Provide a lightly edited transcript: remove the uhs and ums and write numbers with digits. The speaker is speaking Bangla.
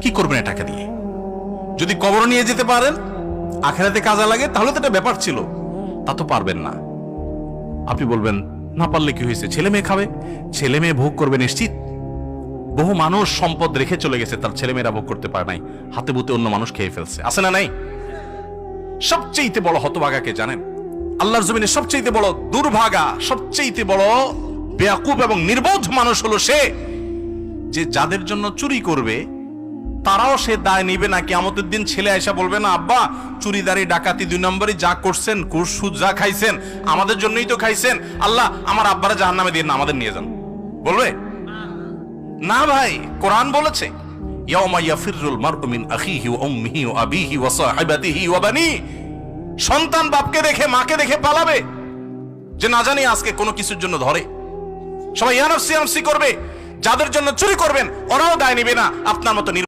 কি করবেন টাকা দিয়ে? যদি কবর নিয়ে যেতে পারেন, আখেরাতে কাজে লাগে, তাহলে তো একটা ব্যাপার ছিল। তা তো পারবেন না। আপনি বলবেন না পারলে কি হয়েছে, ছেলে মেয়ে খাবে, ছেলে মেয়ে ভোগ করবে নিশ্চিত। বহু মানুষ সম্পদ রেখে চলে গেছে, তার ছেলে মেয়েরা ভোগ করতে পারে নাই, হাতে বুতে অন্য মানুষ খেয়ে ফেলছে, আছে না নাই? সবচেয়ে বড় হতভাগাকে জানেন? আল্লাহর জমিনে সবচেয়ে বড় দুর্ভাগা, সবচেয়ে বড় বেয়াকুব এবং নির্বোধ মানুষ হলো সে, যে যাদের জন্য চুরি করবে তারাও সে দায় নিবে না। কিয়ামতের দিন ছেলে আয়সা বলবে না, আব্বা চুরিদারি ডাকাতি 2 নম্বরই যা করছেন, ঘুষ সুদ যা খাইছেন, আমাদের জন্যই তো খাইছেন, আল্লাহ আমার আব্বারা জাহান্নামে দিয়ে না, আমাদের নিয়ে যান। বলবে না ভাই, কোরআন বলেছে ইয়াউমা ইয়াফিরুল মারউ মিন আখিহি ওয়া উম্মিহি ওয়া আবিহি ওয়া সাহিবাতিহি ওয়া বানি। সন্তান বাপকে দেখে মাকে দেখে পালাবে, যে না জানি আজকে কোনো কিছুর জন্য ধরে। সবাই ইয়া নাফসি নাফসি করবে। যাদের জন্য চুরি করবেন ওরাও দায় নিবে না, আপনার মতো